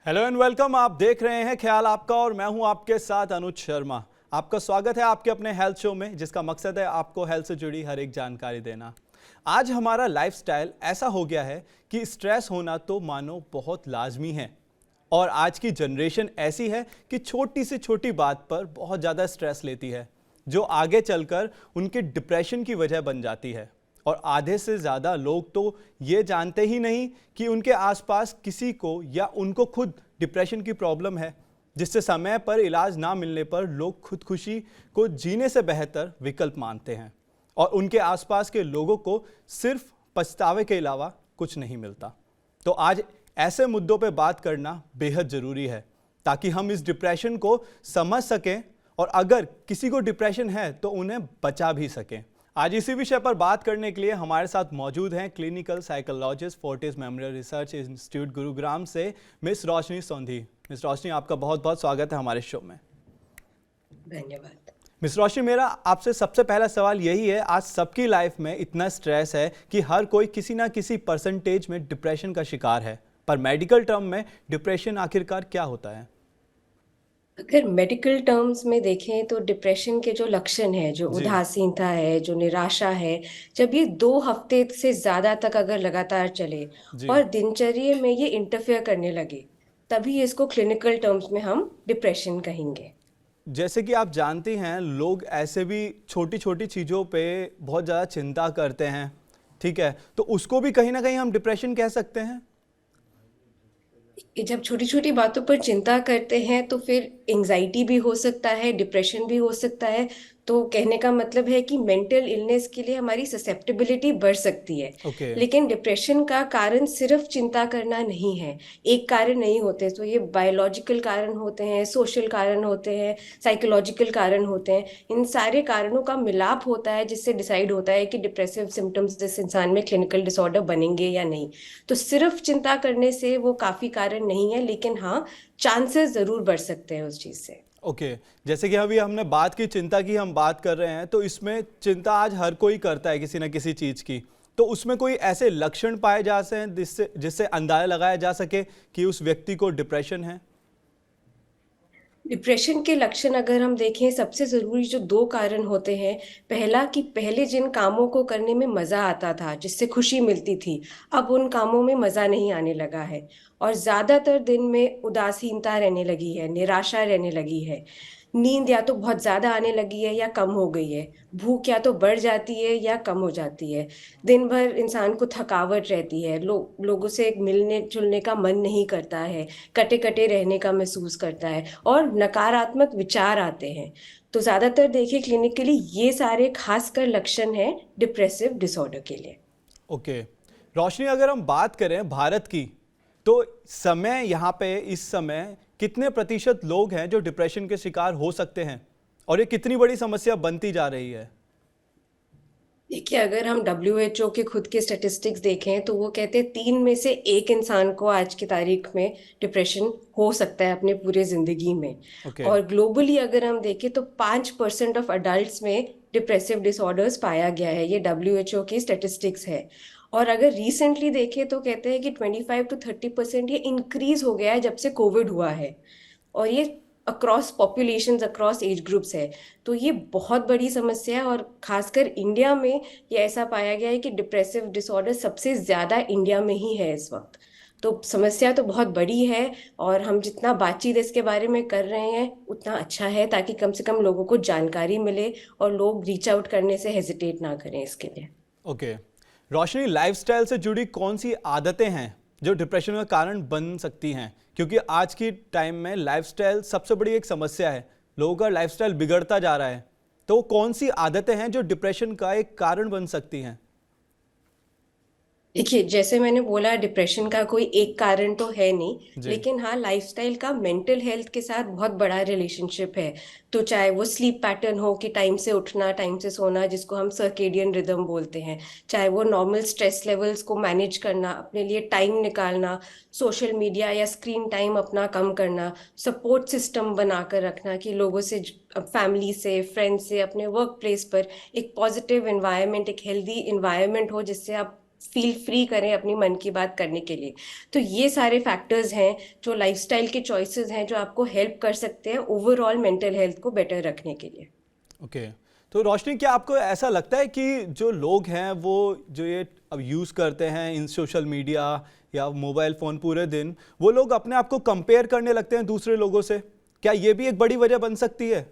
Hello and welcome. आप देख रहे हैं ख्याल आपका और मैं हूं आपके साथ अनुज शर्मा। आपका स्वागत है आपके अपने हेल्थ शो में, जिसका मकसद है आपको हेल्थ से जुड़ी हर एक जानकारी देना। आज हमारा लाइफस्टाइल ऐसा हो गया है कि स्ट्रेस होना तो मानो बहुत लाजमी है, और आज की जनरेशन ऐसी है कि छोटी से छोटी बात पर बहुत ज़्यादा स्ट्रेस लेती है, जो आगे चलकर उनके डिप्रेशन की वजह बन जाती है। और आधे से ज़्यादा लोग तो ये जानते ही नहीं कि उनके आसपास किसी को या उनको खुद डिप्रेशन की प्रॉब्लम है, जिससे समय पर इलाज ना मिलने पर लोग खुदकुशी को जीने से बेहतर विकल्प मानते हैं, और उनके आसपास के लोगों को सिर्फ पछतावे के अलावा कुछ नहीं मिलता। तो आज ऐसे मुद्दों पर बात करना बेहद ज़रूरी है, ताकि हम इस डिप्रेशन को समझ सकें और अगर किसी को डिप्रेशन है तो उन्हें बचा भी सकें। आज इसी विषय पर बात करने के लिए हमारे साथ मौजूद हैं clinical psychologist Fortis memorial research institute Gurugram से मिस रोशनी सोंधी। मिस रोशनी, आपका बहुत बहुत स्वागत है हमारे शो में। धन्यवाद। मिस रोशनी, मेरा आपसे सबसे पहला सवाल यही है, आज सबकी लाइफ में इतना स्ट्रेस है कि हर कोई किसी ना किसी परसेंटेज में डिप्रेशन का शिकार है, पर मेडिकल टर्म में डिप्रेशन आखिरकार क्या होता है? अगर मेडिकल टर्म्स में देखें तो डिप्रेशन के जो लक्षण हैं, जो जी उदासीनता है, जो निराशा है, जब ये 2 हफ्ते से ज़्यादा तक अगर लगातार चले जी। और दिनचर्या में ये इंटरफेयर करने लगे, तभी इसको क्लिनिकल टर्म्स में हम डिप्रेशन कहेंगे। जैसे कि आप जानती हैं, लोग ऐसे भी छोटी छोटी चीज़ों पे बहुत ज़्यादा चिंता करते हैं, ठीक है, तो उसको भी कहीं ना कहीं हम डिप्रेशन कह सकते हैं। ये जब छोटी-छोटी बातों पर चिंता करते हैं तो फिर एंग्ज़ायटी भी हो सकता है, डिप्रेशन भी हो सकता है। तो कहने का मतलब है कि मेंटल इलनेस के लिए हमारी ससेप्टेबिलिटी बढ़ सकती है। ओके। लेकिन डिप्रेशन का कारण सिर्फ़ चिंता करना नहीं है, एक कारण नहीं होते। तो ये बायोलॉजिकल कारण होते हैं, सोशल कारण होते हैं, साइकोलॉजिकल कारण होते हैं। इन सारे कारणों का मिलाप होता है जिससे डिसाइड होता है कि डिप्रेसिव सिम्पटम्स जिस इंसान में क्लिनिकल डिसऑर्डर बनेंगे या नहीं। तो सिर्फ चिंता करने से वो काफ़ी कारण नहीं है, लेकिन हाँ, चांसेस ज़रूर बढ़ सकते हैं उस चीज़ से। ओके। जैसे कि अभी हमने बात की चिंता की, हम बात कर रहे हैं, तो इसमें चिंता आज हर कोई करता है किसी ना किसी चीज़ की। तो उसमें कोई ऐसे लक्षण पाए जा सकते हैं जिससे जिससे अंदाजा लगाया जा सके कि उस व्यक्ति को डिप्रेशन है? डिप्रेशन के लक्षण अगर हम देखें, सबसे ज़रूरी जो 2 कारण होते हैं, पहला कि पहले जिन कामों को करने में मज़ा आता था, जिससे खुशी मिलती थी, अब उन कामों में मज़ा नहीं आने लगा है और ज़्यादातर दिन में उदासीनता रहने लगी है, निराशा रहने लगी है। नींद या तो बहुत ज़्यादा आने लगी है या कम हो गई है, भूख या तो बढ़ जाती है या कम हो जाती है। दिन भर इंसान को थकावट रहती है, लोगों से मिलने-जुलने का मन नहीं करता है, कटे-कटे रहने का महसूस करता है और नकारात्मक विचार आते हैं। तो ज़्यादातर देखिए क्लिनिकली ये सारे खासकर लक्षण हैं डिप्रेसिव डिसऑर्डर के लिए। ओके। रोशनी, अगर हम बात करें भारत की, तो समय यहाँ पे इस समय कितने प्रतिशत लोग हैं जो डिप्रेशन के शिकार हो सकते हैं, और ये कितनी बड़ी समस्या बनती जा रही है? देखिए, अगर हम डब्ल्यूएचओ के खुद के स्टैटिस्टिक्स देखें, तो वो कहते हैं 3 में से 1 इंसान को आज की तारीख में डिप्रेशन हो सकता है अपने पूरे ज़िंदगी में। ओके। और ग्लोबली अगर हम देखें तो 5% ऑफ अडल्ट्स में डिप्रेसिव डिसऑर्डर्स पाया गया है, ये डब्ल्यूएचओ की स्टैटिस्टिक्स है। और अगर रिसेंटली देखें तो कहते हैं कि 25 टू 30% ये इंक्रीज़ हो गया है जब से कोविड हुआ है। और ये across populations, across age groups है। तो ये बहुत बड़ी समस्या है और ख़ासकर इंडिया में ये ऐसा पाया गया है कि डिप्रेसिव डिसऑर्डर सबसे ज़्यादा इंडिया में ही है इस वक़्त। तो समस्या तो बहुत बड़ी है और हम जितना बातचीत इसके बारे में कर रहे हैं, उतना अच्छा है, ताकि कम से कम लोगों को जानकारी मिले और लोग रीच आउट करने से हेजिटेट ना करें इसके लिए। ओके। रोशनी, लाइफस्टाइल से जुड़ी कौन सी आदतें हैं जो डिप्रेशन का कारण बन सकती हैं? क्योंकि आज की टाइम में लाइफस्टाइल सबसे बड़ी एक समस्या है, लोगों का लाइफस्टाइल बिगड़ता जा रहा है। तो कौन सी आदतें हैं जो डिप्रेशन का एक कारण बन सकती हैं? देखिए, जैसे मैंने बोला डिप्रेशन का कोई एक कारण तो है नहीं, जी। लेकिन हाँ, लाइफ़स्टाइल का मेंटल हेल्थ के साथ बहुत बड़ा रिलेशनशिप है। तो चाहे वो स्लीप पैटर्न हो कि टाइम से उठना, टाइम से सोना जिसको हम सर्केडियन रिदम बोलते हैं, चाहे वो नॉर्मल स्ट्रेस लेवल्स को मैनेज करना, अपने लिए टाइम निकालना, सोशल मीडिया या स्क्रीन टाइम अपना कम करना, सपोर्ट सिस्टम बनाकर रखना कि लोगों से फैमिली से, फ्रेंड्स से, अपने वर्क प्लेस पर एक पॉजिटिव एनवायरनमेंट, एक हेल्दी एनवायरनमेंट हो जिससे आप फील फ्री करें अपनी मन की बात करने के लिए। तो ये सारे फैक्टर्स हैं जो लाइफस्टाइल के चॉइसेस हैं जो आपको हेल्प कर सकते हैं ओवरऑल मेंटल हेल्थ को बेटर रखने के लिए। ओके। तो रोशनी, क्या आपको ऐसा लगता है कि जो लोग हैं वो जो ये अब यूज़ करते हैं इन सोशल मीडिया या मोबाइल फ़ोन पूरे दिन, वो लोग अपने आप को कंपेयर करने लगते हैं दूसरे लोगों से? क्या ये भी एक बड़ी वजह बन सकती है?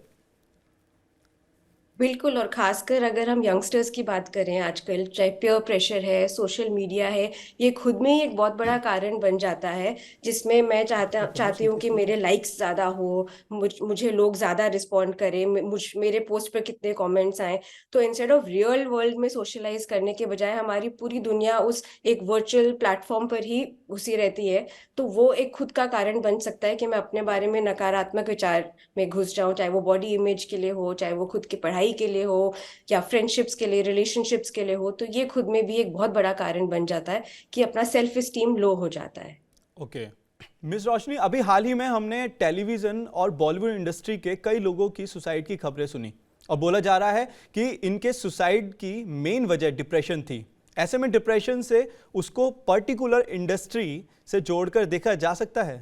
बिल्कुल, और खासकर अगर हम यंगस्टर्स की बात करें आजकल, चाहे पीयर प्रेशर है, सोशल मीडिया है, ये खुद में ही एक बहुत बड़ा कारण बन जाता है, जिसमें मैं चाहती हूँ कि मेरे लाइक्स ज़्यादा हो, मुझे लोग ज़्यादा रिस्पॉन्ड करें, मेरे पोस्ट पर कितने कमेंट्स आएँ। तो इंस्टेड ऑफ रियल वर्ल्ड में सोशलाइज करने के बजाय हमारी पूरी दुनिया उस एक वर्चुअल प्लेटफॉर्म पर ही घुसी रहती है। तो वो एक खुद का कारण बन सकता है कि मैं अपने बारे में नकारात्मक विचार में घुस जाऊं, चाहे वो बॉडी इमेज के लिए हो, चाहे वो खुद की पढ़ाई के लिए हो, या फ्रेंडशिप्स के लिए, रिलेशनशिप्स के लिए हो। तो ये खुद में भी एक बहुत बड़ा कारण बन जाता है कि अपना सेल्फ स्टीम लो हो जाता है। ओके। मिस रोशनी, अभी हाल ही में हमने टेलीविज़न और बॉलीवुड इंडस्ट्री के कई लोगों की सुसाइड की खबरें सुनी और बोला जा रहा है कि इनके सुसाइड की मेन वजह डिप्रेशन थी। ऐसे में डिप्रेशन से उसको पर्टिकुलर इंडस्ट्री से जोड़कर देखा जा सकता है?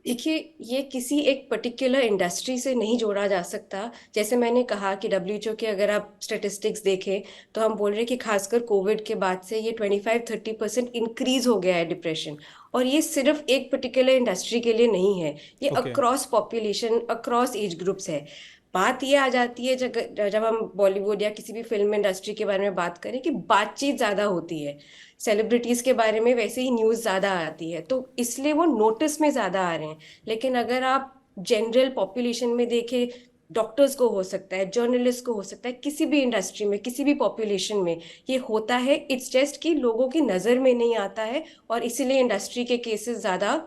देखिए, ये किसी एक पर्टिकुलर इंडस्ट्री से नहीं जोड़ा जा सकता। जैसे मैंने कहा कि डब्ल्यूएचओ के अगर आप स्टैटिस्टिक्स देखें, तो हम बोल रहे हैं कि खासकर कोविड के बाद से ये 25-30% इंक्रीज हो गया है डिप्रेशन। और ये सिर्फ एक पर्टिकुलर इंडस्ट्री के लिए नहीं है, ये okay. Across population, across age groups है। बात ये आ जाती है जब जब हम बॉलीवुड या किसी भी फिल्म इंडस्ट्री के बारे में बात करें कि बातचीत ज़्यादा होती है, सेलिब्रिटीज़ के बारे में वैसे ही न्यूज़ ज़्यादा आती है, तो इसलिए वो नोटिस में ज़्यादा आ रहे हैं। लेकिन अगर आप जनरल पॉपुलेशन में देखें, डॉक्टर्स को हो सकता है, जर्नलिस्ट को हो सकता है, किसी भी इंडस्ट्री में, किसी भी पॉपुलेशन में ये होता है। इट्स जस्ट कि लोगों की नज़र में नहीं आता है, और इसीलिए इंडस्ट्री के केसेस ज़्यादा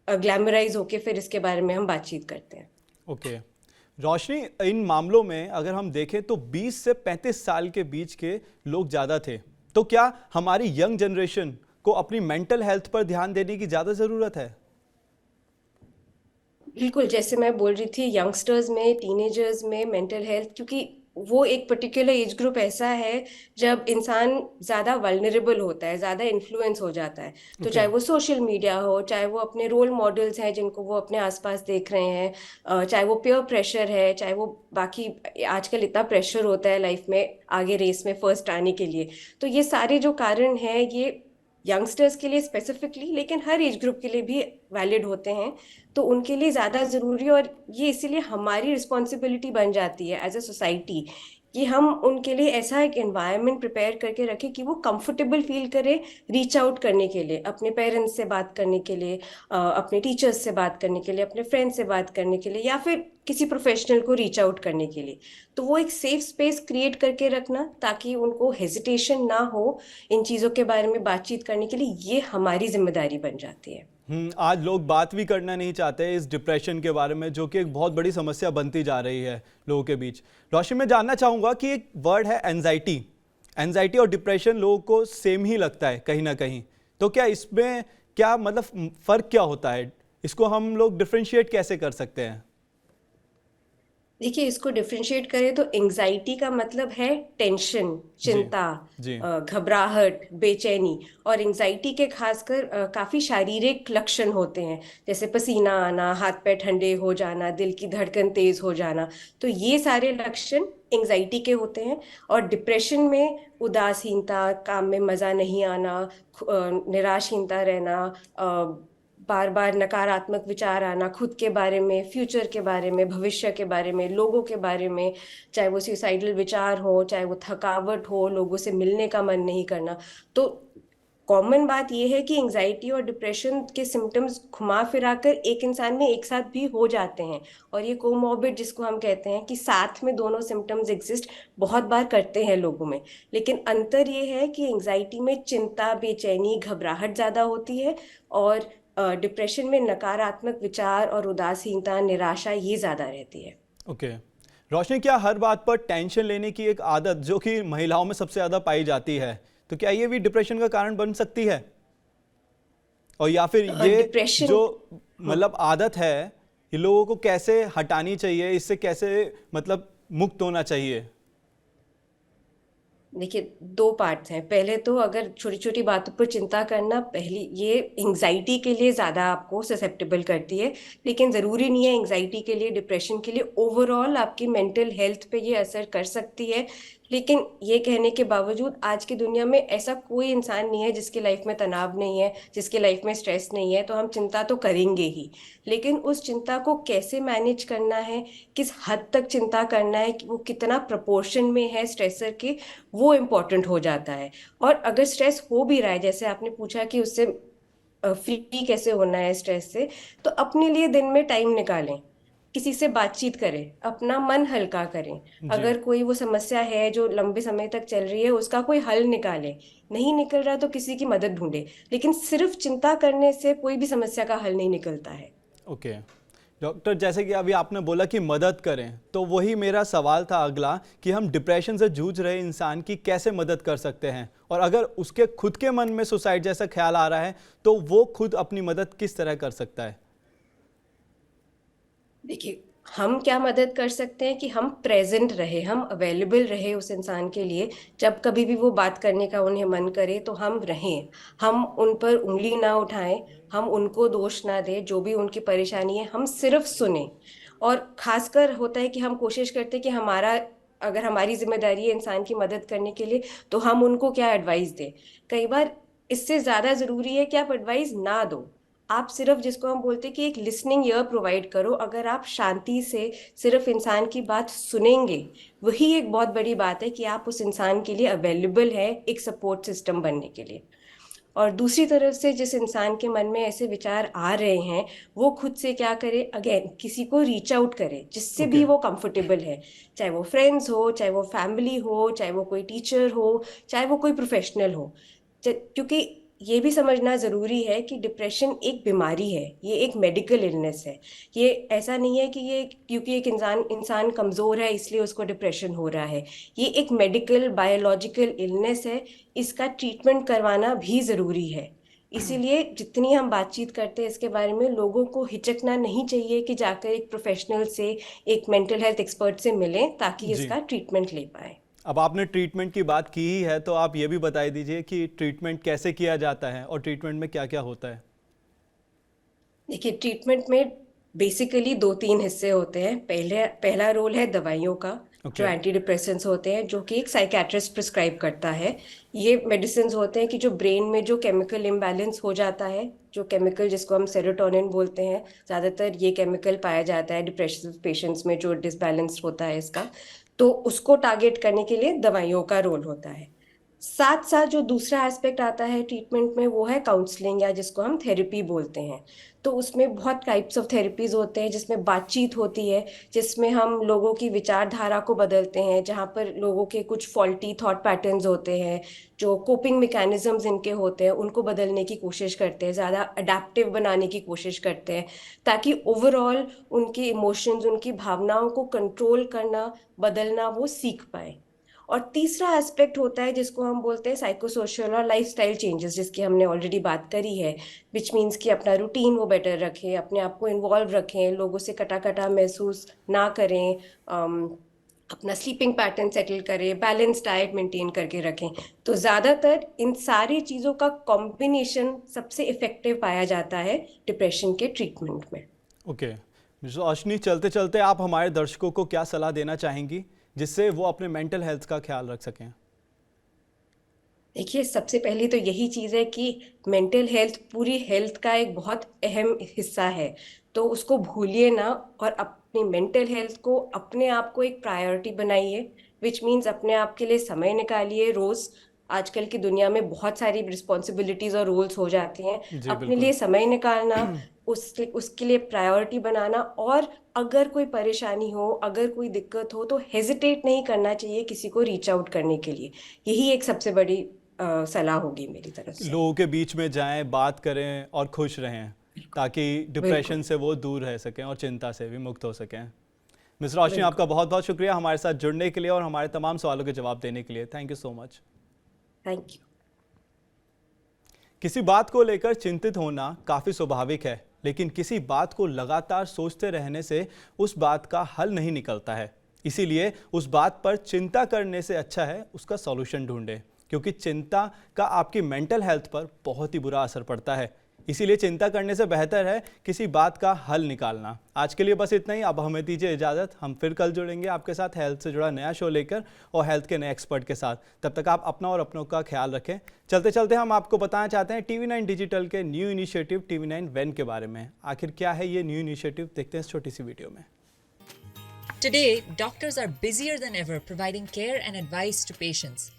ग्लैमराइज होके फिर इसके बारे में हम बातचीत करते हैं। ओके। रोशनी, इन मामलों में अगर हम देखें तो 20 से 35 साल के बीच के लोग ज़्यादा थे। तो क्या हमारी यंग जनरेशन को अपनी मेंटल हेल्थ पर ध्यान देने की ज़्यादा ज़रूरत है? बिल्कुल, जैसे मैं बोल रही थी, यंगस्टर्स में, टीनेजर्स में मेंटल हेल्थ, क्योंकि वो एक पर्टिकुलर एज ग्रुप ऐसा है जब इंसान ज़्यादा वल्नरेबल होता है, ज़्यादा इन्फ्लुएंस हो जाता है। तो ओके। चाहे वो सोशल मीडिया हो, चाहे वो अपने रोल मॉडल्स हैं जिनको वो अपने आसपास देख रहे हैं, चाहे वो पीयर प्रेशर है, चाहे वो बाकी, आजकल इतना प्रेशर होता है लाइफ में आगे रेस में फर्स्ट आने के लिए। तो ये सारे जो कारण हैं, ये यंगस्टर्स के लिए स्पेसिफिकली, लेकिन हर एज ग्रुप के लिए भी वैलिड होते हैं। तो उनके लिए ज़्यादा ज़रूरी है, और ये इसीलिए हमारी रिस्पॉन्सिबिलिटी बन जाती है एज अ सोसाइटी कि हम उनके लिए ऐसा एक एनवायरनमेंट प्रिपेयर करके रखें कि वो कंफर्टेबल फील करें रीच आउट करने के लिए, अपने पेरेंट्स से बात करने के लिए, अपने टीचर्स से बात करने के लिए, अपने फ्रेंड्स से बात करने के लिए, या फिर किसी प्रोफेशनल को रीच आउट करने के लिए। तो वो एक सेफ स्पेस क्रिएट करके रखना, ताकि उनको हेजिटेशन ना हो इन चीज़ों के बारे में बातचीत करने के लिए, ये हमारी जिम्मेदारी बन जाती है। आज लोग बात भी करना नहीं चाहते इस डिप्रेशन के बारे में, जो कि एक बहुत बड़ी समस्या बनती जा रही है लोगों के बीच। रोशनी, मैं जानना चाहूँगा कि एक वर्ड है एंजाइटी। एंजाइटी और डिप्रेशन लोगों को सेम ही लगता है कहीं ना कहीं। तो क्या इसमें क्या मतलब फ़र्क क्या होता है? इसको हम लोग डिफ्रेंशिएट कैसे कर सकते हैं? देखिए, इसको डिफरेंशिएट करें तो एंजाइटी का मतलब है टेंशन, जी। चिंता, जी। घबराहट, बेचैनी। और एंजाइटी के खासकर काफी शारीरिक लक्षण होते हैं, जैसे पसीना आना, हाथ पैर ठंडे हो जाना, दिल की धड़कन तेज हो जाना। तो ये सारे लक्षण एंजाइटी के होते हैं। और डिप्रेशन में उदासीनता, काम में मजा नहीं आना, निराशहीनता रहना, बार बार नकारात्मक विचार आना खुद के बारे में, फ्यूचर के बारे में, भविष्य के बारे में, लोगों के बारे में, चाहे वो सुसाइडल विचार हो, चाहे वो थकावट हो, लोगों से मिलने का मन नहीं करना। तो कॉमन बात यह है कि एंजाइटी और डिप्रेशन के सिम्टम्स घुमा फिरा कर एक इंसान में एक साथ भी हो जाते हैं। और ये कोमॉर्बिड जिसको हम कहते हैं कि साथ में दोनों सिम्टम्स एग्जिस्ट बहुत बार करते हैं लोगों में। लेकिन अंतर ये है कि एंजाइटी में चिंता, बेचैनी, घबराहट ज़्यादा होती है, और डिप्रेशन में नकारात्मक विचार और उदासीनता, निराशा, ये ज़्यादा रहती है। ओके। रोशनी, क्या हर बात पर टेंशन लेने की एक आदत जो कि महिलाओं में सबसे ज़्यादा पाई जाती है, तो क्या ये भी डिप्रेशन का कारण बन सकती है? और या फिर ये डिप्रेशन। जो मतलब आदत है, ये लोगों को कैसे हटानी चाहिए, इससे कैसे मतलब मुक्त होना चाहिए? देखिए, दो पार्ट्स हैं। पहले तो अगर छोटी छोटी बातों पर चिंता करना, पहली ये एंग्जाइटी के लिए ज़्यादा आपको ससेप्टेबल करती है। लेकिन ज़रूरी नहीं है एंग्जाइटी के लिए, डिप्रेशन के लिए, ओवरऑल आपकी मेंटल हेल्थ पे ये असर कर सकती है। लेकिन ये कहने के बावजूद आज की दुनिया में ऐसा कोई इंसान नहीं है जिसकी लाइफ में तनाव नहीं है, जिसकी लाइफ में स्ट्रेस नहीं है। तो हम चिंता तो करेंगे ही, लेकिन उस चिंता को कैसे मैनेज करना है, किस हद तक चिंता करना है, कि वो कितना प्रपोर्शन में है स्ट्रेसर के, वो इम्पोर्टेंट हो जाता है। और अगर स्ट्रेस हो भी रहा है, जैसे आपने पूछा कि उससे फ्री कैसे होना है स्ट्रेस से, तो अपने लिए दिन में टाइम निकालें, किसी से बातचीत करें, अपना मन हल्का करें। जी। अगर कोई वो समस्या है जो लंबे समय तक चल रही है, उसका कोई हल निकालें। नहीं निकल रहा तो किसी की मदद ढूंढे, लेकिन सिर्फ चिंता करने से कोई भी समस्या का हल नहीं निकलता है। ओके डॉक्टर, जैसे कि अभी आपने बोला कि मदद करें, तो वही मेरा सवाल था अगला कि हम डिप्रेशन से जूझ रहे इंसान की कैसे मदद कर सकते हैं, और अगर उसके खुद के मन में सुसाइड जैसा ख्याल आ रहा है तो वो खुद अपनी मदद किस तरह कर सकता है? देखिए, हम क्या मदद कर सकते हैं कि हम प्रेजेंट रहे, हम अवेलेबल रहे उस इंसान के लिए। जब कभी भी वो बात करने का उन्हें मन करे तो हम रहें, हम उन पर उंगली ना उठाएं, हम उनको दोष ना दें। जो भी उनकी परेशानी है हम सिर्फ सुने। और खासकर होता है कि हम कोशिश करते हैं कि हमारा, अगर हमारी जिम्मेदारी है इंसान की मदद करने के लिए, तो हम उनको क्या एडवाइस दें। कई बार इससे ज्यादा जरूरी है कि आप एडवाइस ना दो, आप सिर्फ, जिसको हम बोलते हैं कि एक लिसनिंग ईयर प्रोवाइड करो। अगर आप शांति से सिर्फ इंसान की बात सुनेंगे, वही एक बहुत बड़ी बात है कि आप उस इंसान के लिए अवेलेबल है एक सपोर्ट सिस्टम बनने के लिए। और दूसरी तरफ से जिस इंसान के मन में ऐसे विचार आ रहे हैं, वो खुद से क्या करे, अगेन किसी को रीच आउट करे जिससे ओके। भी वो कंफर्टेबल है। चाहे वो फ्रेंड्स हो, चाहे वो फैमिली हो, चाहे वो कोई टीचर हो, चाहे वो कोई प्रोफेशनल हो। क्योंकि ये भी समझना जरूरी है कि डिप्रेशन एक बीमारी है, ये एक मेडिकल इलनेस है। ये ऐसा नहीं है कि ये क्योंकि एक इंसान इंसान कमजोर है इसलिए उसको डिप्रेशन हो रहा है। ये एक मेडिकल बायोलॉजिकल इलनेस है। इसका ट्रीटमेंट करवाना भी जरूरी है। इसीलिए जितनी हम बातचीत करते हैं इसके बारे में, लोगों को हिचकना नहीं चाहिए कि जाकर एक प्रोफेशनल से, एक मेंटल हेल्थ एक्सपर्ट से मिलें ताकि जी। इसका ट्रीटमेंट ले पाए। अब आपने ट्रीटमेंट की बात की ही है तो आप ये भी बता दीजिए कि ट्रीटमेंट कैसे किया जाता है और ट्रीटमेंट में क्या क्या होता है? देखिए, ट्रीटमेंट में बेसिकली दो तीन हिस्से होते हैं। पहला रोल है दवाइयों का, जो ओके। एंटी डिप्रेसेंट्स होते हैं, जो कि एक साइकेट्रिस्ट प्रिस्क्राइब करता है। ये मेडिसिन होते हैं कि जो ब्रेन में जो केमिकल इम्बैलेंस हो जाता है, जो केमिकल जिसको हम सेरोटोनिन बोलते हैं, ज़्यादातर ये केमिकल पाया जाता है डिप्रेशन पेशेंट्स में, जो डिसबैलेंस होता है इसका। तो उसको टारगेट करने के लिए दवाइयों का रोल होता है। साथ साथ जो दूसरा एस्पेक्ट आता है ट्रीटमेंट में, वो है काउंसलिंग, या जिसको हम थेरेपी बोलते हैं। तो उसमें बहुत टाइप्स ऑफ थेरेपीज होते हैं, जिसमें बातचीत होती है, जिसमें हम लोगों की विचारधारा को बदलते हैं, जहाँ पर लोगों के कुछ फॉल्टी थॉट पैटर्न्स होते हैं, जो कोपिंग मैकेनिज्म्स इनके होते हैं, उनको बदलने की कोशिश करते हैं, ज़्यादा अडेप्टिव बनाने की कोशिश करते हैं, ताकि ओवरऑल उनके इमोशंस, उनकी भावनाओं को कंट्रोल करना, बदलना वो सीख पाए। और तीसरा एस्पेक्ट होता है जिसको हम बोलते हैं साइकोसोशल और लाइफस्टाइल चेंजेस, जिसकी हमने ऑलरेडी बात करी है। विच मीन्स कि अपना रूटीन वो बेटर रखें, अपने आप को इन्वॉल्व रखें, लोगों से कटा कटा महसूस ना करें, अपना स्लीपिंग पैटर्न सेटल करें, बैलेंस डाइट मेंटेन करके रखें। तो ज़्यादातर इन सारी चीज़ों का कॉम्बिनेशन सबसे इफेक्टिव पाया जाता है डिप्रेशन के ट्रीटमेंट में। ओके मिस्टर अश्नी, चलते चलते आप हमारे दर्शकों को क्या सलाह देना चाहेंगी जिससे वो अपने मेंटल हेल्थ का ख्याल रख सकें? देखिए, सबसे पहली तो यही चीज़ है कि मेंटल हेल्थ पूरी हेल्थ का एक बहुत अहम हिस्सा है। तो उसको भूलिए ना, और अपनी मेंटल हेल्थ को, अपने आप को एक प्रायोरिटी बनाइए। विच मीन्स अपने आप के लिए समय निकालिए रोज। आजकल की दुनिया में बहुत सारी रिस्पॉन्सिबिलिटीज और रोल्स हो जाती हैं। जी अपने बिल्कुल। लिए समय निकालना, उसके लिए प्रायोरिटी बनाना। और अगर कोई परेशानी हो, अगर कोई दिक्कत हो, तो हेजिटेट नहीं करना चाहिए किसी को रीच आउट करने के लिए। यही एक सबसे बड़ी सलाह होगी मेरी तरफ कि से। लोगों के बीच में जाएं, बात करें और खुश रहें ताकि डिप्रेशन बिल्कुल। से वो दूर रह सकें और चिंता से भी मुक्त हो सकें। मिस्टर रोशनी, आपका बिल्कुल। बहुत बहुत शुक्रिया हमारे साथ जुड़ने के लिए और हमारे तमाम सवालों के जवाब देने के लिए। Thank you so much. Thank you. किसी बात को लेकर चिंतित होना काफ़ी स्वाभाविक है, लेकिन किसी बात को लगातार सोचते रहने से उस बात का हल नहीं निकलता है। इसीलिए उस बात पर चिंता करने से अच्छा है उसका सॉल्यूशन ढूंढें, क्योंकि चिंता का आपकी मेंटल हेल्थ पर बहुत ही बुरा असर पड़ता है। इसीलिए चिंता करने से बेहतर है किसी बात का हल निकालना। आज के लिए बस इतना ही। अब हमें दीजिए इजाज़त। हम फिर कल जुड़ेंगे आपके साथ हेल्थ से जुड़ा नया शो लेकर और हेल्थ के नए एक्सपर्ट के साथ। तब तक आप अपना और अपनों का ख्याल रखें। चलते चलते हम आपको बताना चाहते हैं TV9 डिजिटल के न्यू इनिशिएटिव TV9 वेन के बारे में। आखिर क्या है ये न्यू इनिशिएटिव, देखते हैं इस छोटी सी वीडियो में। Today, doctors are busier than ever providing care and advice to patients.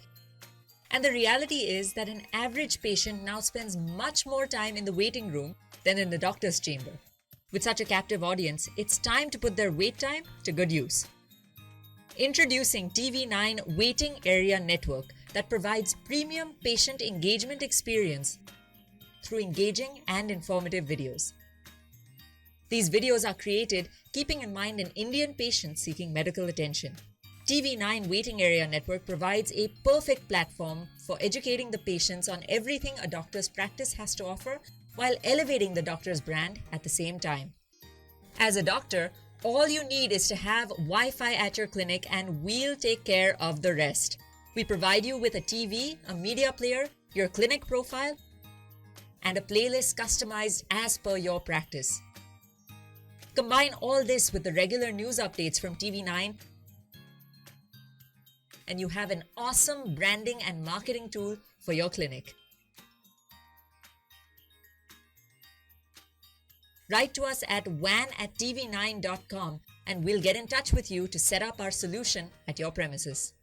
And the reality is that an average patient now spends much more time in the waiting room than in the doctor's chamber. With such a captive audience, it's time to put their wait time to good use. Introducing TV9 Waiting Area Network that provides premium patient engagement experience through engaging and informative videos. These videos are created keeping in mind an Indian patient seeking medical attention. TV9 Waiting Area Network provides a perfect platform for educating the patients on everything a doctor's practice has to offer while elevating the doctor's brand at the same time. As a doctor, all you need is to have Wi-Fi at your clinic and we'll take care of the rest. We provide you with a TV, a media player, your clinic profile, and a playlist customized as per your practice. Combine all this with the regular news updates from TV9 and you have an awesome branding and marketing tool for your clinic. Write to us at van@tv9.com and we'll get in touch with you to set up our solution at your premises.